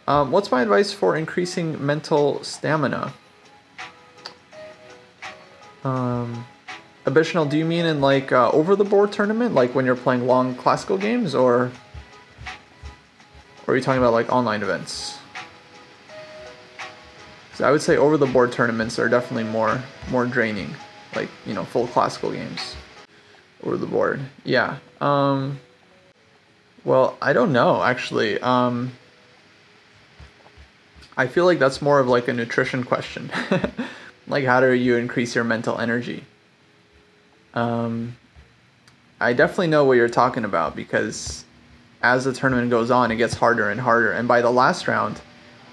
What's my advice for increasing mental stamina? Abishnal, do you mean in like over-the-board tournament, like when you're playing long classical games, or are you talking about like online events? So I would say over-the-board tournaments are definitely more draining, like, you know, full classical games. Over the board, yeah. Well, I don't know, actually. I feel like that's more of like a nutrition question. Like, how do you increase your mental energy? I definitely know what you're talking about, because as the tournament goes on, it gets harder and harder. And by the last round,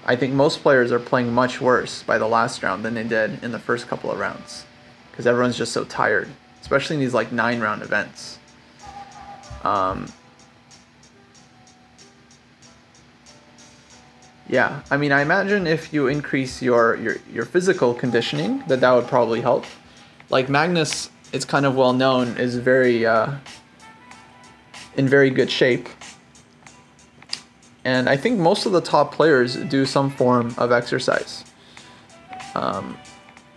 I think most players are playing much worse by the last round than they did in the first couple of rounds, because everyone's just so tired, especially in these like 9-round events. Yeah, I mean, I imagine if you increase your physical conditioning, that would probably help. Like Magnus, it's kind of well known, is very in very good shape. And I think most of the top players do some form of exercise.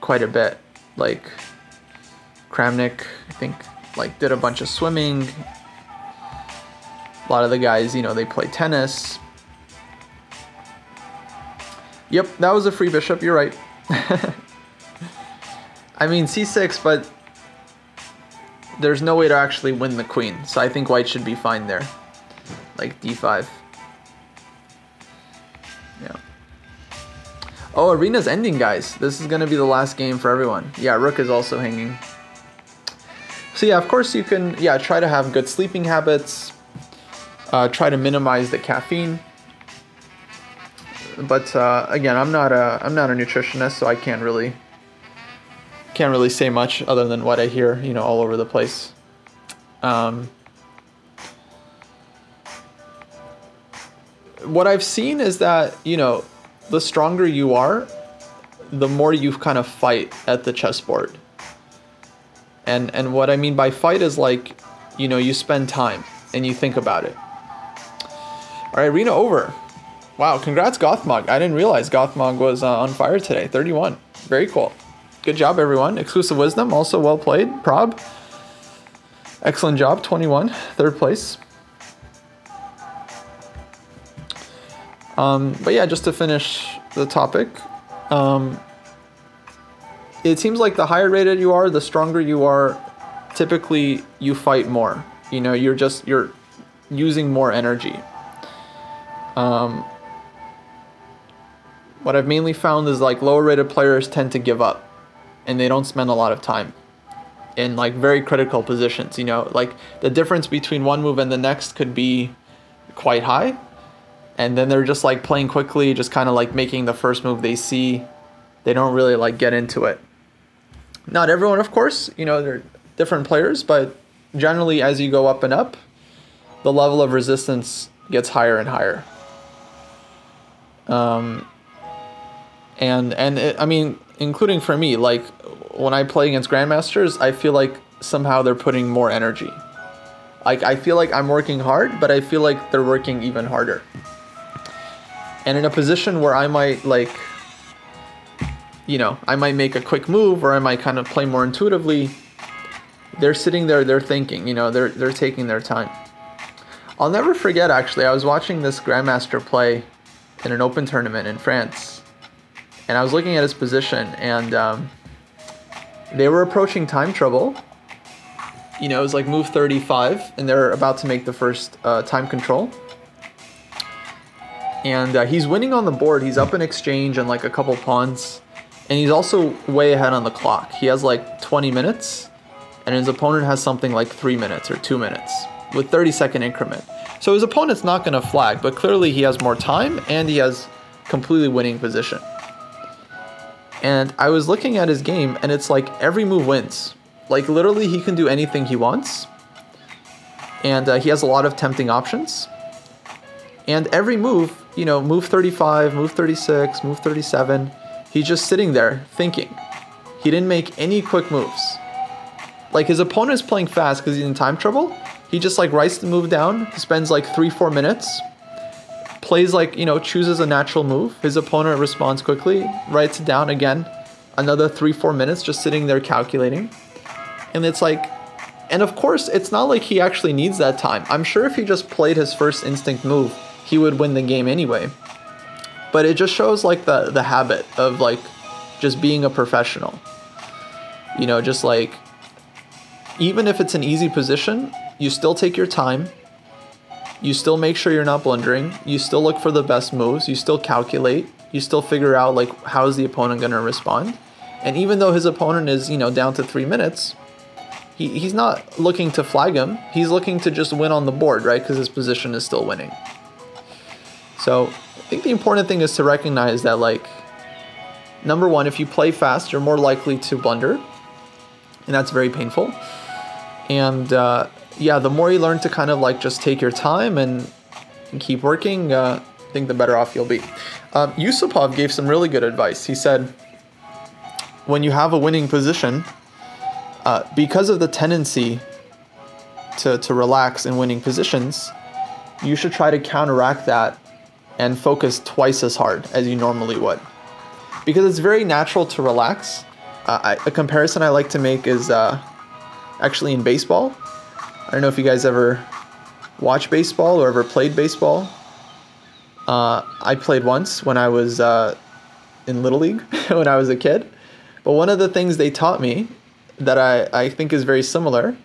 Quite a bit. Like Kramnik, I think, like did a bunch of swimming. A lot of the guys, you know, they play tennis. Yep, that was a free bishop, you're right. I mean, c6, but there's no way to actually win the queen, so I think white should be fine there. Like d5. Yeah. Oh, arena's ending, guys. This is going to be the last game for everyone. Yeah, rook is also hanging. So yeah, of course you can, yeah, try to have good sleeping habits. Try to minimize the caffeine. But again, I'm not a nutritionist, so I can't really say much other than what I hear, you know, all over the place. What I've seen is that, you know, the stronger you are, the more you kind of fight at the chessboard. And what I mean by fight is like, you know, you spend time and you think about it. All right, arena over. Wow, congrats Gothmog. I didn't realize Gothmog was on fire today. 31. Very cool. Good job, everyone. Exclusive Wisdom, also well played. Prob. Excellent job, 21. Third place. But yeah, just to finish the topic. It seems like the higher rated you are, the stronger you are, typically you fight more. You know, you're using more energy. What I've mainly found is like lower rated players tend to give up and they don't spend a lot of time in like very critical positions, you know, like the difference between one move and the next could be quite high. And then they're just like playing quickly, just kind of like making the first move they see. They don't really like get into it. Not everyone, of course, you know, they're different players, but generally as you go up and up, the level of resistance gets higher and higher. I mean, including for me, like when I play against grandmasters, I feel like somehow they're putting more energy. Like I feel like I'm working hard, but I feel like they're working even harder. And in a position where I might like, you know, I might make a quick move or I might kind of play more intuitively, they're sitting there, they're thinking, you know, they're taking their time. I'll never forget, actually, I was watching this grandmaster play in an open tournament in France, and I was looking at his position, and they were approaching time trouble. You know, it was like move 35, and they're about to make the first time control. And he's winning on the board. He's up in exchange and like a couple pawns, and he's also way ahead on the clock. He has like 20 minutes, and his opponent has something like 3 minutes or 2 minutes with 30-second increment. So his opponent's not going to flag, but clearly he has more time and he has completely winning position. And I was looking at his game, and it's like every move wins. Like literally he can do anything he wants, and he has a lot of tempting options. And every move, you know, move 35, move 36, move 37, he's just sitting there thinking. He didn't make any quick moves. Like his opponent is playing fast because he's in time trouble. He just like writes the move down, spends like 3-4 minutes plays like, you know, chooses a natural move. His opponent responds quickly, writes it down again. Another 3-4 minutes just sitting there calculating. And it's like, and of course, it's not like he actually needs that time. I'm sure if he just played his first instinct move, he would win the game anyway. But it just shows like the habit of like just being a professional. You know, just like, even if it's an easy position, you still take your time. You still make sure you're not blundering. You still look for the best moves. You still calculate. You still figure out like how is the opponent going to respond. And even though his opponent is, you know, down to 3 minutes, he's not looking to flag him. He's looking to just win on the board, right? Because his position is still winning. So I think the important thing is to recognize that, like, number one, if you play fast, you're more likely to blunder. And that's very painful. And yeah, the more you learn to kind of like just take your time and keep working, I think the better off you'll be. Yusupov gave some really good advice. He said, when you have a winning position, because of the tendency to relax in winning positions, you should try to counteract that and focus twice as hard as you normally would. Because it's very natural to relax. A comparison I like to make is actually in baseball. I don't know if you guys ever watch baseball or ever played baseball. I played once when I was in Little League, when I was a kid. But one of the things they taught me that I think is very similar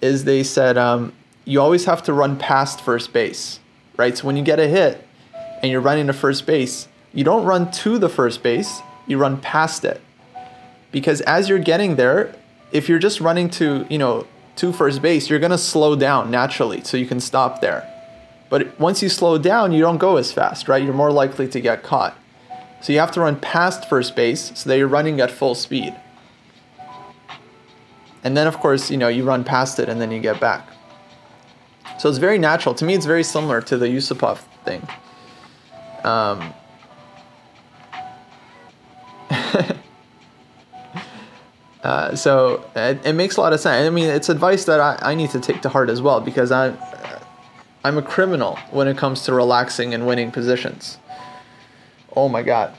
is they said you always have to run past first base, right? So when you get a hit and you're running to first base, you don't run to the first base, you run past it. Because as you're getting there, if you're just running to, you know, to first base, you're going to slow down naturally so you can stop there. But once you slow down, you don't go as fast, right? You're more likely to get caught. So you have to run past first base so that you're running at full speed. And then, of course, you know, you run past it and then you get back. So it's very natural. To me, it's very similar to the Yusupov thing. So it makes a lot of sense. I mean, it's advice that I need to take to heart as well, because I'm a criminal when it comes to relaxing and winning positions. Oh my God.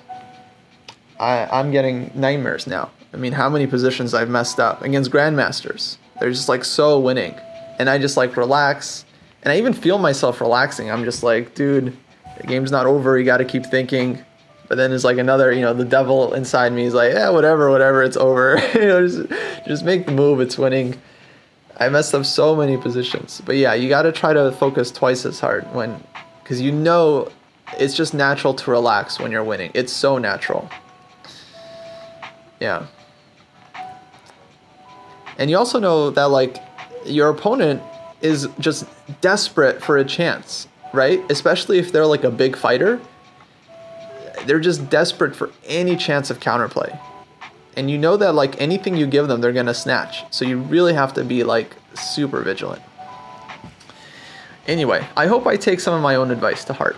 I'm getting nightmares now. I mean, how many positions I've messed up against grandmasters. They're just like so winning. And I just like relax. And I even feel myself relaxing. I'm just like, dude, the game's not over. You got to keep thinking. But then there's like another, you know, the devil inside me is like, yeah, whatever, it's over. You know, just make the move, it's winning. I messed up so many positions. But yeah, you got to try to focus twice as hard because you know it's just natural to relax when you're winning. It's so natural. Yeah. And you also know that like your opponent is just desperate for a chance, right? Especially if they're like a big fighter. They're just desperate for any chance of counterplay. And you know that like anything you give them, they're going to snatch. So you really have to be like super vigilant. Anyway, I hope I take some of my own advice to heart.